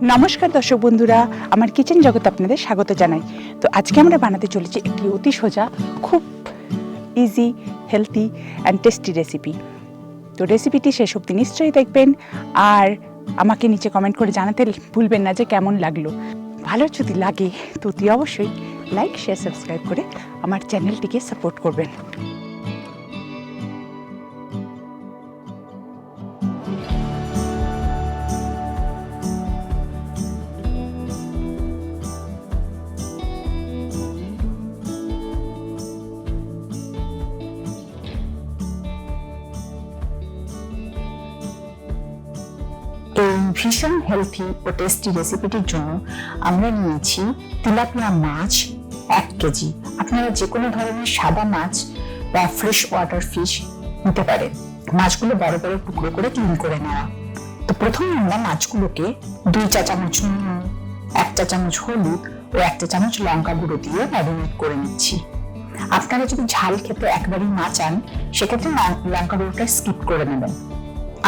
নমস্কার দর্শক বন্ধুরা, আমার কিচেন জগতে আপনাদের স্বাগত জানাই। তো আজকে আমরা বানাতে চলেছি একটি অতি সোজা, খুব easy, healthy and tasty recipe. তো রেসিপিটি শেষ অবধি নিশ্চয়ই দেখবেন, আর আমাকে নিচে কমেন্ট করে জানাতে ভুলবেন না যে কেমন লাগলো। ভালো যদি লাগে তো অতি অবশ্যই লাইক, শেয়ার, সাবস্ক্রাইব করে আমার চ্যানেলটিকে সাপোর্ট করবেন। এই ভীষণ হেলথি ও টেস্টি রেসিপিটির জন্য আমরা নিয়েছি তিলাপিয়া মাছ 1 কেজি। আপনারা যে কোনো ধরনের সাদা মাছ বা ফ্রেশ ওয়াটার ফিশ নিতে পারেন। মাছগুলো বড় বড় টুকরো করে ক্লিন করে নেওয়া। তো প্রথমে আমরা মাছগুলোকে 2 চা চামচ নুন, 1 চা চামচ হলুদ ও 1 চা চামচ লঙ্কা গুঁড়ো দিয়ে ম্যারিনেট করে নিচ্ছি। আপনারা যদি ঝাল খেতে একবারই না চান, সেক্ষেত্রে লঙ্কা গুঁড়োটা স্কিপ করে নেবেন।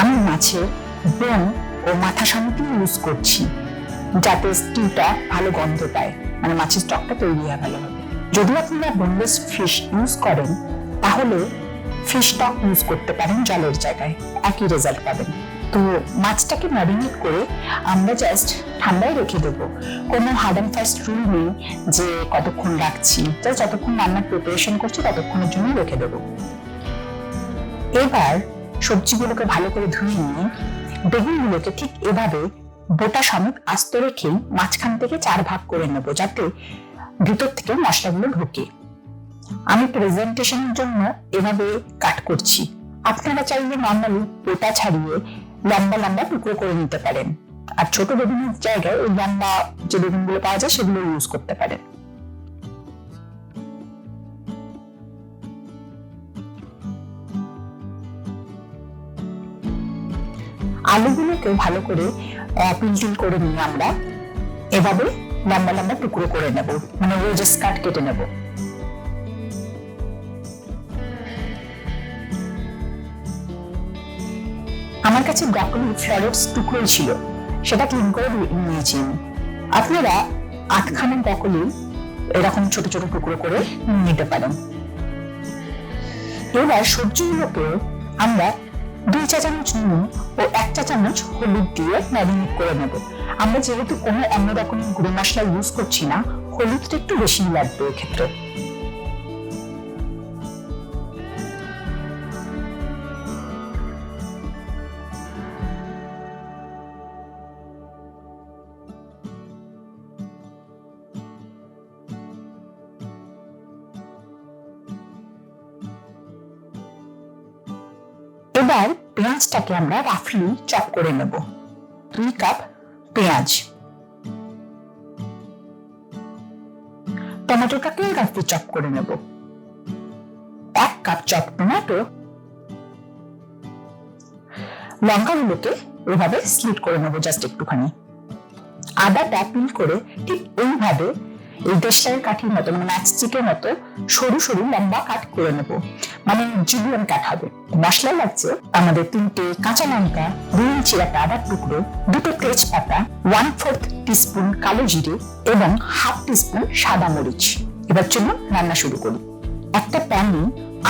আমি মাছের বোন ও মাথা সমেত ইউজ করছি, যাতে স্টিউটা ভালো গন্ধ পায়, মানে মাছের স্টকটা তৈরি হয় ভালোভাবে। যদি আপনারা বোনলেস ফিশ ইউজ করেন, তাহলে ফিশ স্টক ইউজ করতে পারেন, জলের জায়গায় একই রেজাল্ট পাবেন। তো মাছটাকে ম্যারিনেট করে আমরা জাস্ট ঠান্ডায় রেখে দেবো। কোনো হার্ড অ্যান্ড ফাস্ট রুল নেই যে কতক্ষণ রাখছি, জাস্ট যতক্ষণ রান্নার প্রিপারেশন করছি ততক্ষণের জন্য রেখে দেবো। এবার সবজিগুলোকে ভালো করে ধুয়ে নিয়ে বেগুনগুলোকে ঠিক এভাবে বোটা সমেত আস্ত রেখেই মাঝখান থেকে 4 ভাগ করে নেব, যাতে ভিতর থেকে মশলাগুলো ঢোকে। আমি প্রেজেন্টেশনের জন্য এভাবে কাট করছি। আপনারা চাইলে নর্মালি বোটা ছাড়িয়ে লম্বা লম্বা টুকরো করে নিতে পারেন, আর ছোট বেগুনের জায়গায় ওই লম্বা যে বেগুনগুলো পাওয়া যায় সেগুলো ইউজ করতে পারেন। আলুগুলোকে ভালো করে পিল করে নিয়ে আমরা এভাবে লম্বা লম্বা টুকরো করে নেব, মানে ওয়েজেস কাট কেটে নেব। আমার কাছে ব্রকলি ফ্লরেটস টুকরোই ছিল, সেটা ক্লিন করে নিয়েছি। আপনারা 8খানা ব্রকলি এরকম ছোট ছোট টুকরো করে নিতে পারেন। এবার সবজিগুলোকে আমরা 2 চা চামচ নুন ও 1 চা চামচ হলুদ দিয়ে ম্যারিনেট করে নেব। আমরা যেহেতু কোনো অন্য রকমের গুঁড়ো মশলা ইউজ করছি না, হলুদটা একটু বেশি লাগবে এক্ষেত্রে। এবার পেঁয়াজটাকে আমরা রাফলি চপ করে নেব। 2 কাপ পেঁয়াজ। টমেটোটাকে রাফলি চপ করে নেব। 1 কাপ চপ টমেটো। লঙ্কাগুলোকে এভাবে স্লিট করে নেব, জাস্ট একটুখানি। আদাটা পিল করে ঠিক এইভাবে এই দেশলাই কাঠির মতো, মানে ম্যাচস্টিকের মতো সরু সরু লম্বা কাট করে নেব, মানে জুলিয়ান কাট হবে। মশলা লাগছে আমাদের 3টে কাঁচা লঙ্কা, 2 ইঞ্চি আদার টুকরো, 2টো তেজপাতা, 1/4 টিস্পুন কালো জিরে এবং 1/2 টিস্পুন সাদা মরিচ। এবার চলুন রান্না শুরু করি। একটা প্যানে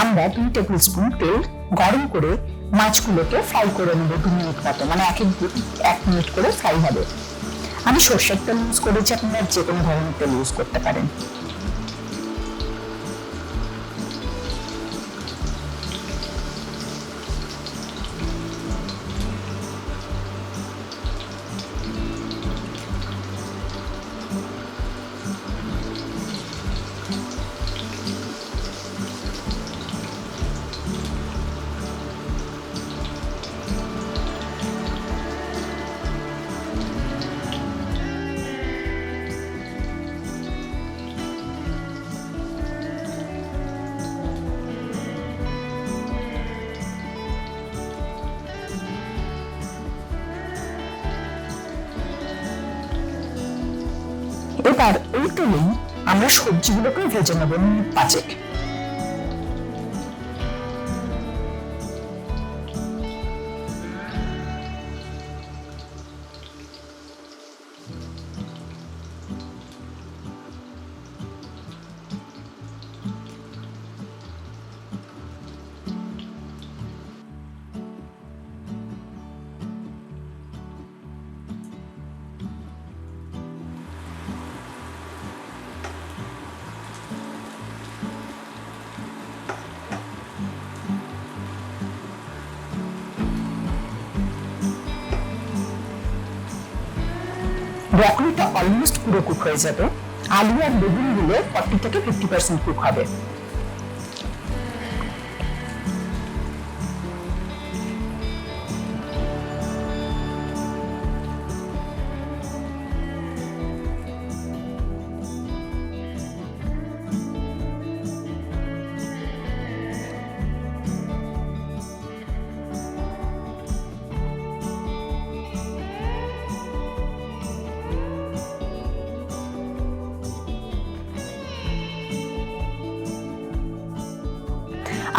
আমরা 2 টেবিল স্পুন তেল গরম করে মাছগুলোকে ফ্রাই করে নেব 2 মিনিট মতো, মানে 1 মিনিট করে ফ্রাই হবে। আমি সরষের তেল ইউজ করেছি, আপনারা যে কোনো ধরনের তেল ইউজ করতে পারেন। এবার এই তেলেই আমরা সবজিগুলোকে ভেজে নেব মিনিট 5। ব্রকলিটা অলমোস্ট পুরো কুক হয়ে যাবে, আলু আর বেগুনগুলো 40 থেকে 50% কুক হবে।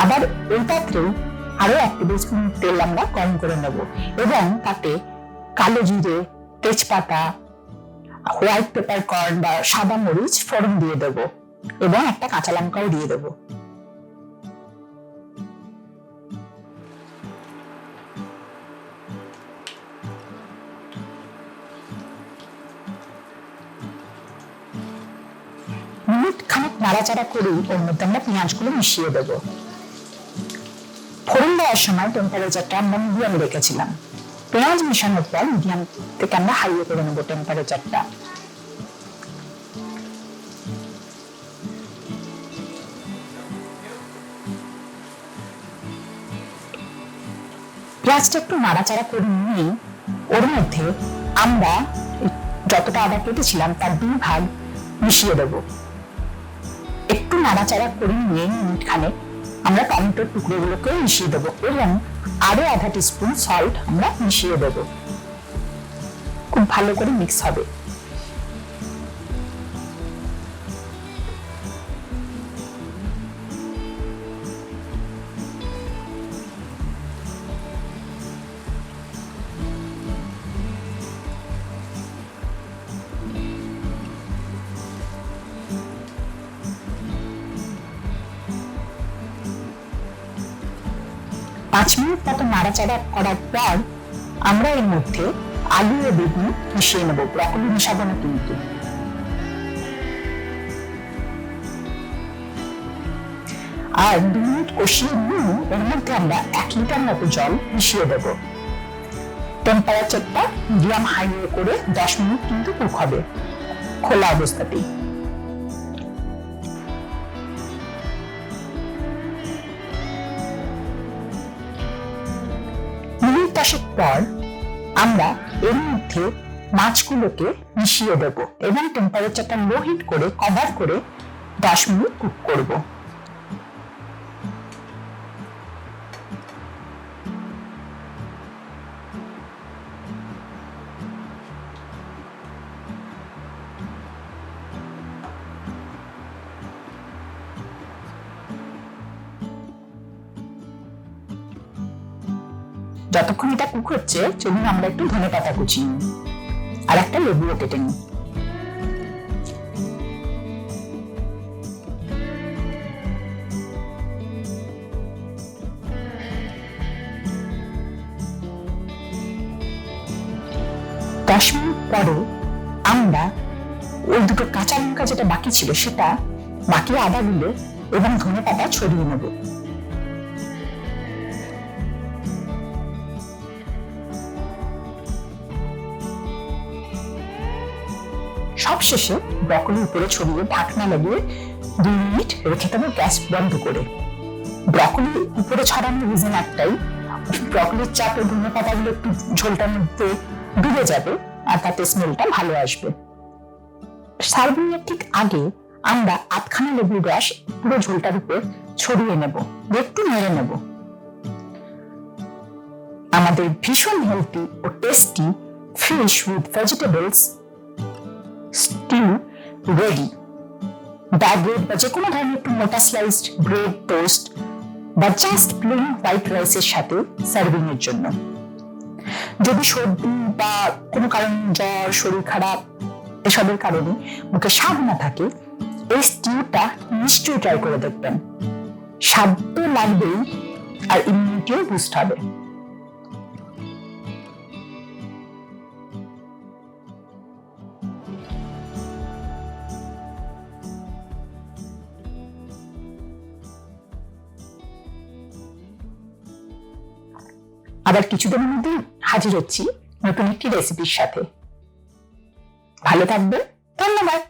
আবার ওই পাত্রেও আরো 1 টেবিল স্পুন তেল আমরা গরম করে নেব এবং তাতে কালো জিরে, তেজপাতা, হোয়াইট পেপার কর্ন বা সাদা মরিচ ফোড়ন দিয়ে দেব এবং একটা কাঁচা লঙ্কাও দিয়ে দেব। মিনিট খানিক নাড়াচাড়া করেই ওর মধ্যে আমরা পেঁয়াজগুলো মিশিয়ে দেব। ফোড়ন দেওয়ার সময় টেম্পারেচারটা আমরা মিডিয়াম রেখেছিলাম। পেঁয়াজ মেশানোর পর মিডিয়াম থেকে আমরা হাইয়ে করে নেবো টেম্পারেচারটা। পেঁয়াজটা একটু নাড়াচাড়া করে নিয়ে ওর মধ্যে আমরা যতটা আদা কেটেছিলাম তার 2 ভাগ মিশিয়ে দেব। একটু নাড়াচাড়া করে নিয়ে মিনিট খানেক আমরা টমেটোর টুকরোগুলোকে মিশিয়ে দেবো এবং আরো আধা টিস্পুন সল্ট আমরা মিশিয়ে দেবো। খুব ভালো করে মিক্স হবে। পাঁচ মিনিট মতো নাড়াচাড়া করার পর আমরা এর মধ্যে আলু ও বেগুন মিশিয়ে নেব। ব্রকলি মিশাবো না কিন্তু। আর 2 মিনিট কষিয়ে নিয়ে এর মধ্যে আমরা 1 লিটার মতো জল মিশিয়ে দেব। টেম্পারেচারটা মিডিয়াম হাই করে 10 মিনিট কিন্তু কুক হবে খোলা অবস্থাতেই। মিনিট 10 পর আমরা এর মধ্যে মাছগুলোকে মিশিয়ে দেব এবং টেম্পারেচারটা লো হিট করে কভার করে 10 মিনিট কুক করব। যতক্ষণ এটা কুক হচ্ছে চলুন আমরা একটু ধনেপাতা কুচি নিই আর একটা লেবুও কেটে নিই। দশ মিনিট পরে আমরা ওই দুটো কাঁচা লঙ্কা যেটা বাকি ছিল সেটা বাকি আদাগুলো এবং ধনেপাতা ছড়িয়ে নেব। সবশেষে ব্রকলির উপরে ছড়িয়ে ঢাকনা লাগিয়ে 2 মিনিট রেখে দেবো গ্যাস বন্ধ করে। ব্রকলির উপরে ছড়ানোর রিজন একটাই, ব্রকলির চাপে ধনেপাতাগুলো একটু ঝোলটার মধ্যে ডুবে যাবে আর তাতে স্মেলটা ভালো আসবে। সার্ভিং এর ঠিক আগে আমরা 8খানা লেবুর রস পুরো ঝোলটার উপর ছড়িয়ে নেব, একটু নেড়ে নেব। আমাদের ভীষণ হেলথি ও tasty fish with vegetables stew ready. Dark bread বা যে কোনো ধরনের একটু মোটা স্লাইসড ব্রেড, টোস্ট বা জাস্ট প্লেন হোয়াইট রাইসের সাথে সার্ভিং এর জন্য। যদি সর্দি বা কোনো কারণে জ্বর, শরীর খারাপ এসবের কারণে মুখে স্বাদ না থাকে, এই স্টিউটা নিশ্চয়ই ট্রাই করে দেখবেন। স্বাদ তো লাগবেই আর ইমিউনিটিও বুস্ট হবে। আবার কিছুদিনের মধ্যে হাজির হচ্ছি নতুন একটি রেসিপির সাথে। ভালো থাকবেন। ধন্যবাদ।